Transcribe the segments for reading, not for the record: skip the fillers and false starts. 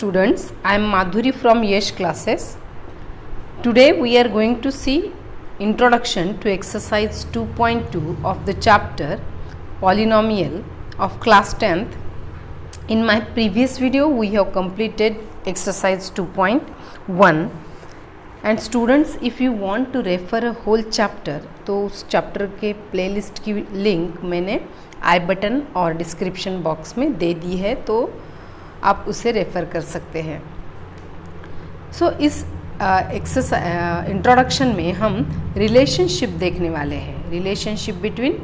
students, I am Madhuri from Yesh classes. Today we are going to see introduction to exercise 2.2 of the chapter polynomial of class 10th. In my previous video we have completed exercise 2.1 and students, if you want to refer a whole chapter तो उस chapter के playlist की link मैंने आई button और description box में दे दी है, तो आप उसे रेफ़र कर सकते हैं। सो इस एक्सरसाइज इंट्रोडक्शन में हम रिलेशनशिप देखने वाले हैं, relationship between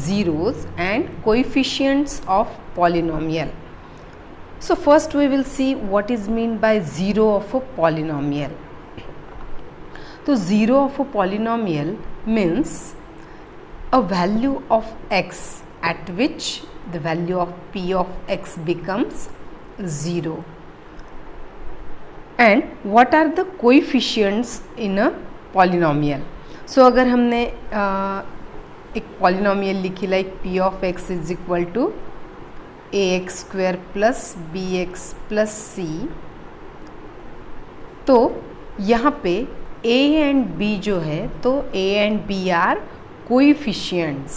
zeros and coefficients of polynomial. So first we will see what is mean by zero of a polynomial. तो zero of a polynomial means a value of x at which the value of p of x becomes 0, and what are the coefficients in a polynomial. So अगर हमने एक polynomial लिखी like p of x is equal to ax square plus bx plus c, तो यहाँ पे a and b जो है तो a and b are coefficients.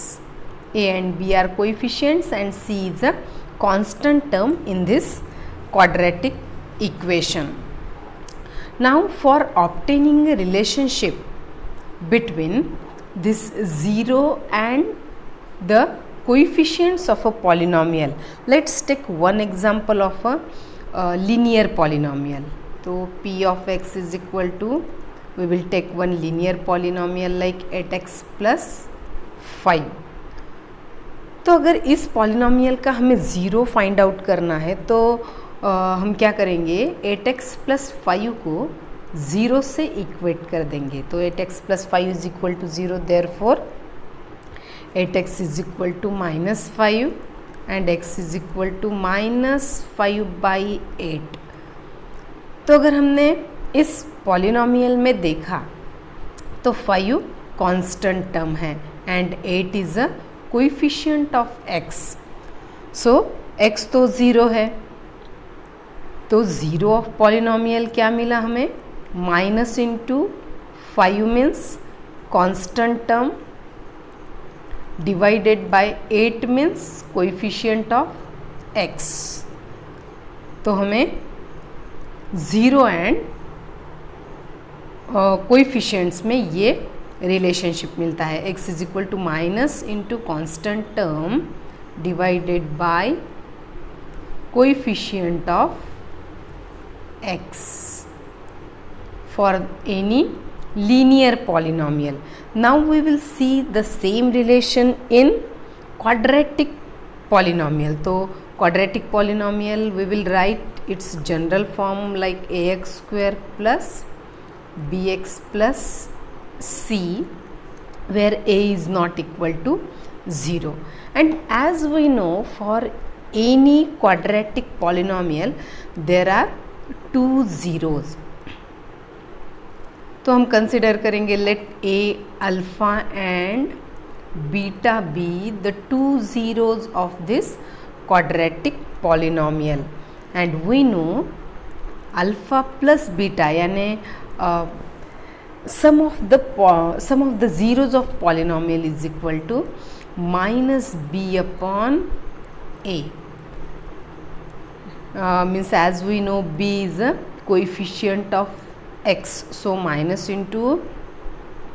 A and B are coefficients and C is a constant term in this quadratic equation. Now for obtaining a relationship between this 0 and the coefficients of a polynomial, let's take one example of a linear polynomial. So P of x is equal to, we will take one linear polynomial like 8x plus 5. तो अगर इस polynomial का हमें zero find out करना है तो हम क्या करेंगे, 8x प्लस 5 को ज़ीरो से इक्वेट कर देंगे। तो 8x plus 5 is equal to zero, therefore 8x is equal to -5 and x is equal to -5/8। तो अगर हमने इस पॉलिनोमियल में देखा तो 5 कांस्टेंट टर्म है and 8 is a coefficient of x। So x तो ज़ीरो है, तो ज़ीरो ऑफ पॉलिनोमियल क्या मिला हमें, minus into 5 means constant term divided bye 8 means coefficient of x। तो हमें ज़ीरो एंड कोएफिशिएंट्स में ये रिलेशनशिप मिलता है, x is equal to minus into constant term divided by coefficient of x for any linear polynomial. Now we will see the same relation in quadratic polynomial. तो quadratic polynomial we will write its general form like ax square plus bx plus c, where a is not equal to 0. And as we know, for any quadratic polynomial there are two zeros. तो हम consider करेंगे let a alpha and beta be the two zeros of this quadratic polynomial, and we know alpha plus beta यानी sum of the zeros of polynomial is equal to minus b upon a. Means as we know b is a coefficient of x, so minus into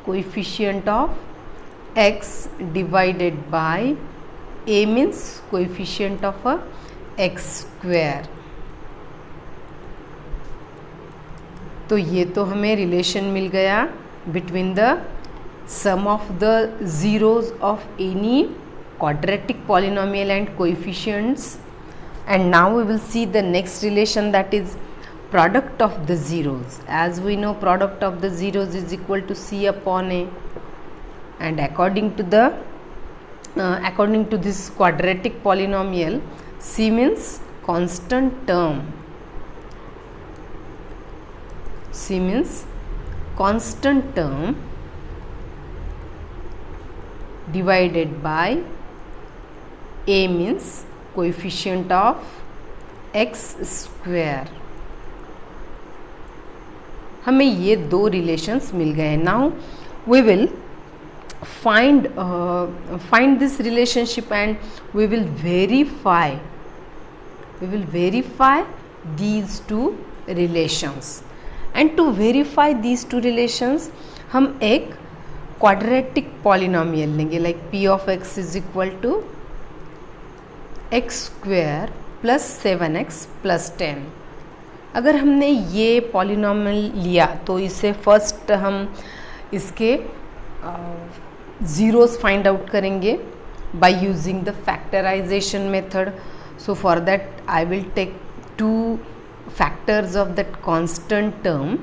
coefficient of x divided by a means coefficient of a x square. तो ये तो हमें relation मिल गया between the sum of the zeros of any quadratic polynomial and coefficients. And now we will see the next relation, that is product of the zeros. As we know product of the zeros is equal to c upon a, and according to this quadratic polynomial, c means constant term, c means constant term divided by a means coefficient of x square. हमें ये दो relations मिल गए। Now we will find this relationship and we will verify these two relations, and to verify these two relations हम एक quadratic polynomial लेंगे, like p of x is equal to x square plus 7x plus 10। अगर हमने ये polynomial लिया तो इसे first हम इसके ज़ीरोज़ फाइंड आउट करेंगे by using the factorization method. So for that I will take two factors of that constant term,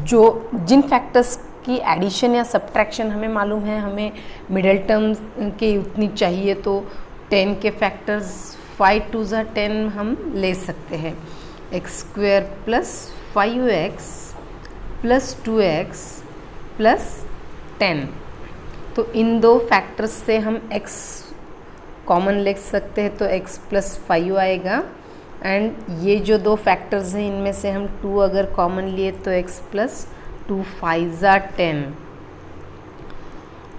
जो जिन फैक्टर्स की एडिशन या सब्ट्रैक्शन हमें मालूम है, हमें मिडल टर्म के उतनी चाहिए, तो 10 के फैक्टर्स 5 2 10 हम ले सकते हैं। X square plus 5x plus 2x plus 10, तो इन दो फैक्टर्स से हम x कॉमन ले सकते हैं, तो x प्लस 5 आएगा। एंड ये जो दो फैक्टर्स हैं इनमें से हम 2 अगर कॉमन लिए तो x प्लस 2 5 10,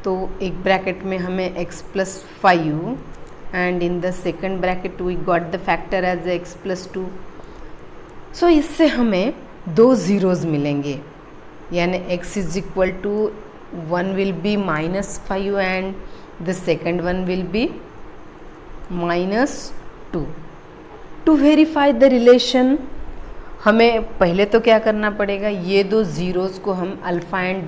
तो एक ब्रैकेट में हमें x plus 5 and in the second bracket we got the factor as x plus 2। So इससे हमें दो ज़ीरोज़ मिलेंगे, यानी x is equal to one will be minus 5 and the second one will be minus 2। To verify the relation हमें पहले तो क्या करना पड़ेगा, ये दो ज़ीरोज़ को हम अल्फ़ा एंड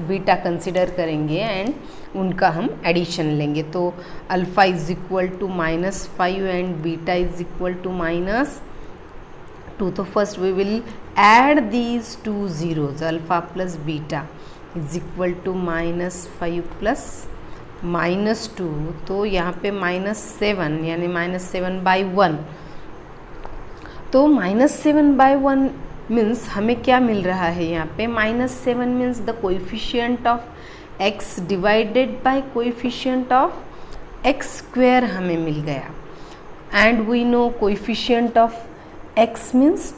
बीटा कंसिडर करेंगे एंड उनका हम एडिशन लेंगे। तो alpha is equal to -5 and beta is equal to -2। तो first we will add these two zeros, alpha plus beta is equal to -5 plus -2, तो यहाँ पे -7 यानी -7/1। तो -7/1 मीन्स हमें क्या मिल रहा है यहाँ पे, -7 means the coefficient of x divided by coefficient of x square हमें मिल गया। And we know coefficient of x means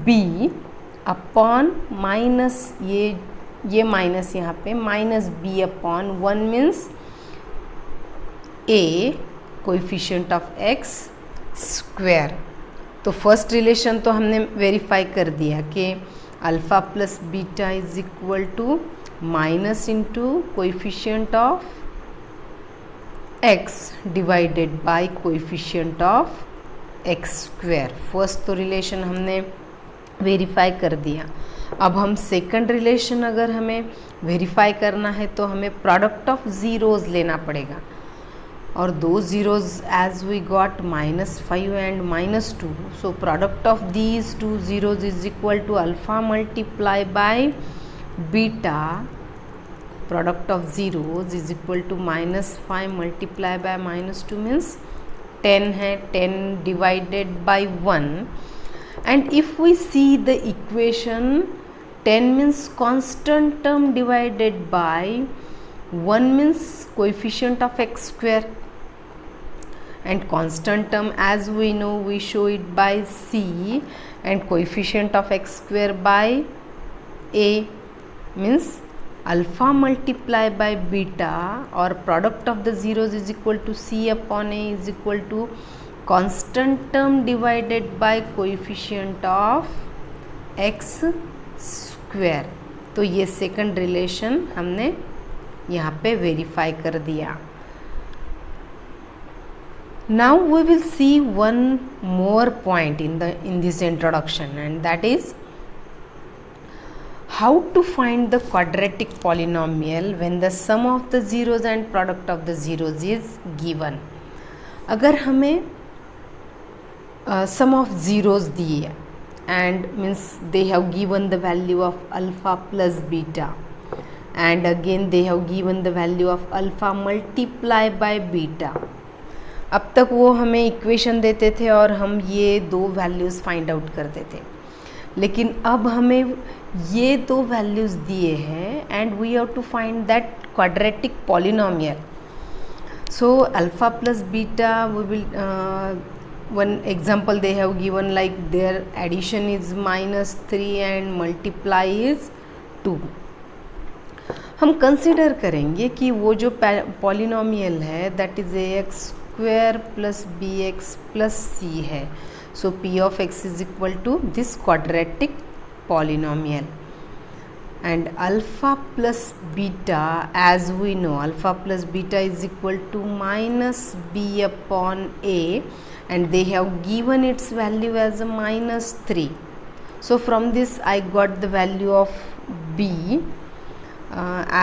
b upon minus ये माइनस यहाँ पे -b upon 1 means a coefficient of x square. तो फर्स्ट रिलेशन तो हमने verify कर दिया कि alpha plus beta is equal to minus into coefficient of x divided by coefficient of x square. First तो रिलेशन हमने वेरीफाई कर दिया। अब हम सेकंड रिलेशन अगर हमें वेरीफाई करना है तो हमें प्रोडक्ट ऑफ ज़ीरोज़ लेना पड़ेगा, और दो zeros as we got -5 and -2, so product of these two zeros is equal to alpha multiply by beta. Product of zeros is equal to -5 multiply by -2 means 10 है, 10 divided by 1। And if we see the equation, 10 means constant term divided by 1 means coefficient of x square, and constant term as we know we show it by c, and coefficient of x square by a means alpha multiply by beta, or product of the zeros is equal to c upon a is equal to constant term divided by coefficient of x square। तो ये second relation हमने यहाँ पे verify कर दिया। Now we will see one more point in this introduction, and that is how to find the quadratic polynomial when the sum of the zeros and product of the zeros is given। अगर हमें sum of zeros दिए and means they have given the value of alpha plus beta, and again they have given the value of alpha multiply by beta। अब तक वो हमें equation देते थे और हम ये दो वैल्यूज़ फाइंड आउट करते थे, लेकिन अब हमें ये दो वैल्यूज़ दिए हैं and we have to find that quadratic polynomial. So alpha plus beta we will one example they have given, like their addition is -3 and multiply is 2. हम कंसिडर करेंगे कि वो जो पॉलिनोमियल है that is ax² plus bx plus c है. So p of x is equal to this quadratic polynomial. And alpha plus beta, as we know, alpha plus beta is equal to minus b upon a, and they have given its value as a -3. So from this I got the value of b,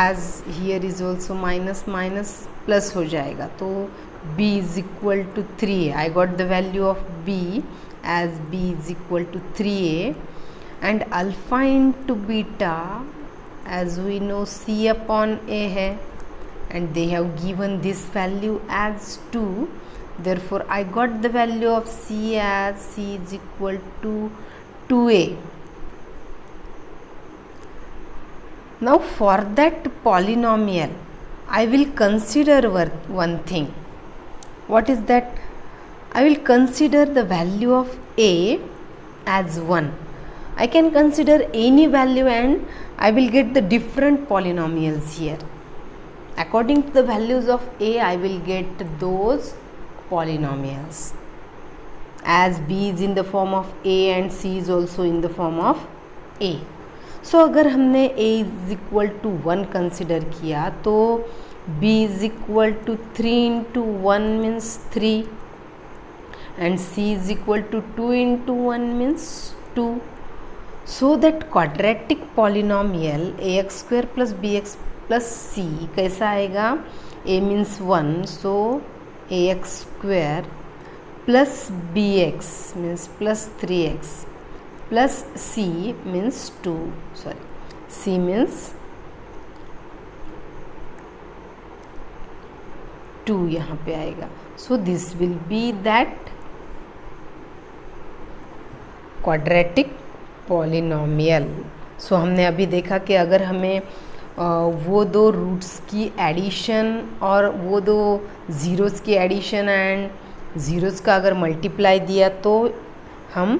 as here is also minus minus plus हो जाएगा, तो b is equal to 3. I got the value of b as b is equal to 3a, and alpha into beta, as we know, c upon a है, and they have given this value as 2. Therefore I got the value of c as c is equal to 2a. Now for that polynomial I will consider one thing. What is that? I will consider the value of a as 1. I can consider any value and I will get the different polynomials here. According to the values of a, I will get those polynomials, as b is in the form of a and c is also in the form of a. So अगर हमने a is equal to 1 consider किया तो b is equal to 3 into 1 means 3, and c is equal to 2 into 1 means 2. So that quadratic polynomial ax² plus bx plus c कैसा आएगा? a means 1, so ax² plus bx means plus 3x plus c means 2, sorry, c means 2 यहाँ पे आएगा. So this will be that quadratic polynomial. So हमने अभी देखा कि अगर हमें वो दो रूट्स की एडिशन और वो दो ज़ीरोज़ की एडिशन एंड ज़ीरोज़ का अगर मल्टीप्लाई दिया तो हम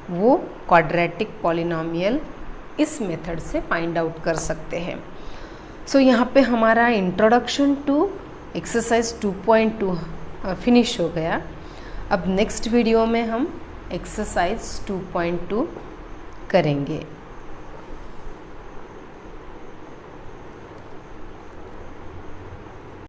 वो क्वाड्रेटिक पॉलिनोमियल इस मेथड से फाइंड आउट कर सकते हैं. सो यहाँ पे हमारा इंट्रोडक्शन टू एक्सरसाइज 2.2 फिनिश हो गया. अब नेक्स्ट वीडियो में हम एक्सरसाइज 2.2 करेंगे.